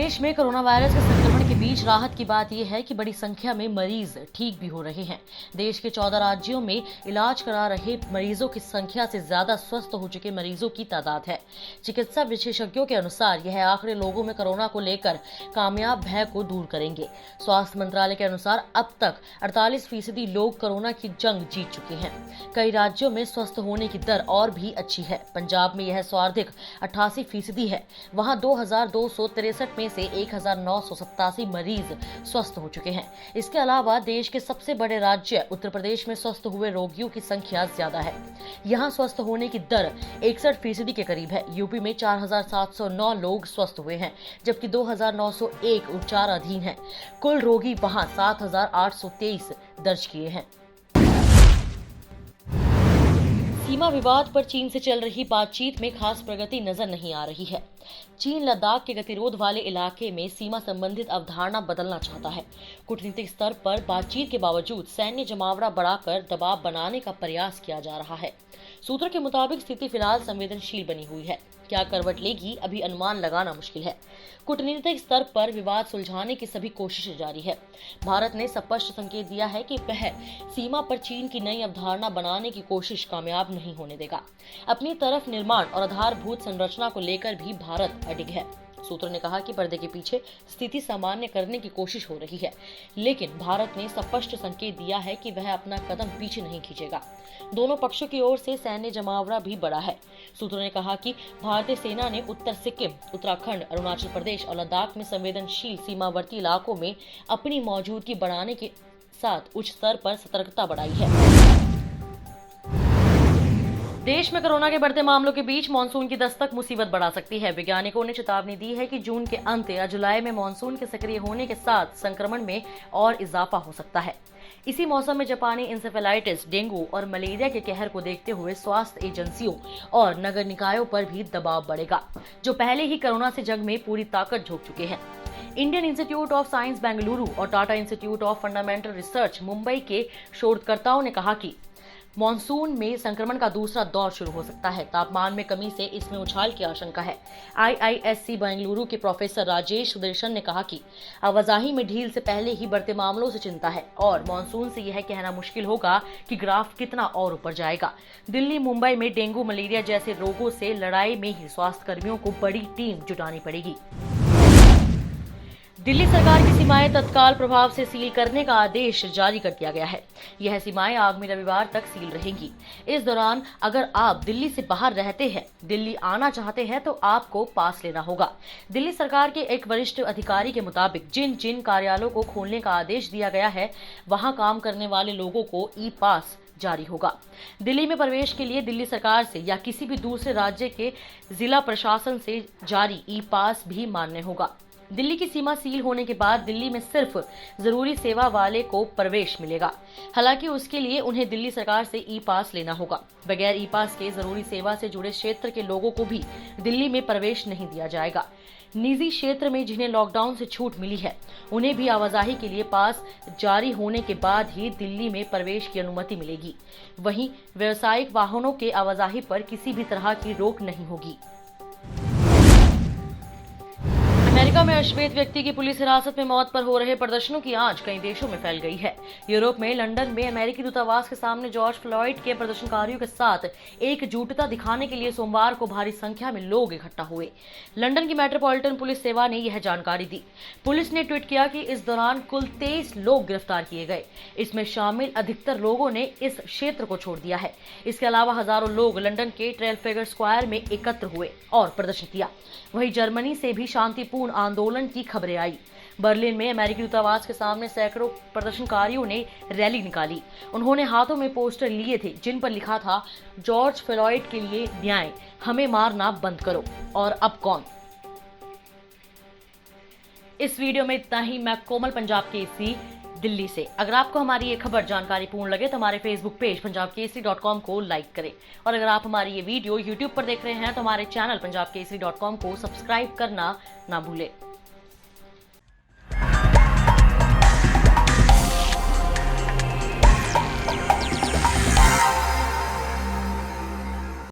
देश में corona virus के संक्रमण के बीच राहत की बात यह है कि बड़ी संख्या में मरीज ठीक भी हो रहे हैं। देश के 14 राज्यों में इलाज करा रहे मरीजों की संख्या से ज्यादा स्वस्थ हो चुके मरीजों की तादाद है। चिकित्सा विशेषज्ञों के अनुसार यह आंकड़े लोगों में कोरोना को लेकर कामयाब भय को दूर करेंगे। स्वास्थ्य मंत्रालय के अनुसार अब तक 48% लोग कोरोना की जंग जीत चुके हैं। कई राज्यों में स्वस्थ होने की दर और भी अच्छी है। पंजाब में यह सर्वाधिक 88% है। वहां 2263 में से 1987 मरीज स्वस्थ हो चुके हैं। इसके अलावा देश के सबसे बड़े राज्य उत्तर प्रदेश में स्वस्थ हुए रोगियों की संख्या ज्यादा है। यहां स्वस्थ होने की दर 61% के करीब है। यूपी में 4709 लोग स्वस्थ हुए हैं, जबकि 2901 उपचाराधीन हैं। कुल रोगी वहां 7823 दर्ज किए हैं। सीमा विवाद पर चीन से चल रही बातचीत में खास प्रगति नजर नहीं आ रही है। चीन लद्दाख के गतिरोध वाले इलाके में सीमा संबंधित अवधारणा बदलना चाहता है। कूटनीतिक स्तर पर बातचीत के बावजूद सैन्य जमावड़ा बढ़ाकर दबाव बनाने का प्रयास किया जा रहा है। सूत्रों के मुताबिक स्थिति फिलहाल संवेदनशील बनी हुई है। क्या करवट लेगी, अभी अनुमान लगाना मुश्किल है। कूटनीतिक स्तर पर विवाद सुलझाने की सभी कोशिशें जारी है। भारत ने स्पष्ट संकेत दिया है कि वह सीमा पर चीन की नई अवधारणा बनाने की कोशिश कामयाब नहीं होने देगा। अपनी तरफ निर्माण और आधारभूत संरचना को लेकर भी भारत अडिग है। सूत्रों ने कहा कि पर्दे के पीछे स्थिति सामान्य करने की कोशिश हो रही है, लेकिन भारत ने स्पष्ट संकेत दिया है कि वह अपना कदम पीछे नहीं खींचेगा। दोनों पक्षों की ओर से सैन्य जमावड़ा भी बढ़ा है। सूत्रों ने कहा कि भारतीय सेना ने उत्तर सिक्किम, उत्तराखंड, अरुणाचल प्रदेश और लद्दाख में संवेदनशील सीमावर्ती इलाकों में अपनी मौजूदगी बढ़ाने के साथ उच्च स्तर पर सतर्कता बढ़ाई है। देश में कोरोना के बढ़ते मामलों के बीच मानसून की दस्तक मुसीबत बढ़ा सकती है। वैज्ञानिकों ने चेतावनी दी है कि जून के अंत या जुलाई में मानसून के सक्रिय होने के साथ संक्रमण में और इजाफा हो सकता है। इसी मौसम में जापानी इंसेफेलाइटिस, डेंगू और मलेरिया के कहर को देखते हुए स्वास्थ्य एजेंसियों और नगर निकायों पर भी दबाव बढ़ेगा, जो पहले ही कोरोना से जंग में पूरी ताकत झोंक चुके हैं। Indian Institute of Science Bengaluru और Tata Institute of Fundamental Research Mumbai के शोधकर्ताओं ने कहा कि मॉनसून में संक्रमण का दूसरा दौर शुरू हो सकता है। तापमान में कमी से इसमें उछाल की आशंका है। IISc बेंगलुरु के प्रोफेसर राजेश सुदर्शन ने कहा कि आवाजाही में ढील से पहले ही बढ़ते मामलों से चिंता है और मॉनसून से यह कहना मुश्किल होगा कि ग्राफ कितना और ऊपर जाएगा। दिल्ली, मुंबई में डेंगू, मलेरिया जैसे रोगों से लड़ाई में ही स्वास्थ्य कर्मियों को बड़ी टीम जुटानी पड़ेगी। दिल्ली सरकार की सीमाएं तत्काल प्रभाव से सील करने का आदेश जारी कर दिया गया है। यह सीमाएं आगामी रविवार तक सील रहेंगी। इस दौरान अगर आप दिल्ली से बाहर रहते हैं, दिल्ली आना चाहते हैं, तो आपको पास लेना होगा। दिल्ली सरकार के एक वरिष्ठ अधिकारी के मुताबिक जिन जिन कार्यालयों को खोलने का आदेश दिया गया है, वहां काम करने वाले लोगों को ई पास जारी होगा। दिल्ली में प्रवेश के लिए दिल्ली सरकार से या किसी भी दूसरे राज्य के जिला प्रशासन से जारी ई पास भी मान्य होगा। दिल्ली की सीमा सील होने के बाद दिल्ली में सिर्फ जरूरी सेवा वाले को प्रवेश मिलेगा। हालांकि उसके लिए उन्हें दिल्ली सरकार से ई पास लेना होगा। बगैर ई पास के जरूरी सेवा से जुड़े क्षेत्र के लोगों को भी दिल्ली में प्रवेश नहीं दिया जाएगा। निजी क्षेत्र में जिन्हें लॉकडाउन से छूट मिली है, उन्हें भी आवाजाही के लिए पास जारी होने के बाद ही दिल्ली में प्रवेश की अनुमति मिलेगी। वहीं व्यावसायिक वाहनों के आवाजाही पर किसी भी तरह की रोक नहीं होगी। अमेरिका में अश्वेत व्यक्ति की पुलिस हिरासत में मौत पर हो रहे प्रदर्शनों की आंच कई देशों में फैल गई है। यूरोप में लंदन में अमेरिकी दूतावास के सामने जॉर्ज फ्लॉयड के प्रदर्शनकारियों के साथ एकजुटता दिखाने के लिए सोमवार को भारी संख्या में लोग इकट्ठा हुए। लंदन की मेट्रोपॉलिटन पुलिस सेवा ने यह जानकारी दी। पुलिस ने ट्वीट किया कि इस दौरान कुल 23 लोग गिरफ्तार किए गए। इसमें शामिल अधिकतर लोगों ने इस क्षेत्र को छोड़ दिया है। इसके अलावा हजारों लोग लंदन के ट्रेफल्गर स्क्वायर में एकत्र हुए और प्रदर्शन किया। वहीं जर्मनी से भी शांतिपूर्ण आंदोलन की खबरें आई। बर्लिन में अमेरिकी दूतावास के सामने सैकड़ों प्रदर्शनकारियों ने रैली निकाली। उन्होंने हाथों में पोस्टर लिए थे जिन पर लिखा था, जॉर्ज फ्लॉयड के लिए न्याय, हमें मारना बंद करो। और अब कौन। इस वीडियो में इतना ही। मैं कोमल, पंजाब केसरी, दिल्ली से। अगर आपको हमारी ये खबर जानकारीपूर्ण लगे तो हमारे फेसबुक पेज punjabkesari.com को लाइक करें, और अगर आप हमारी ये वीडियो यूट्यूब पर देख रहे हैं तो हमारे चैनल punjabkesari.com को सब्सक्राइब करना ना भूलें।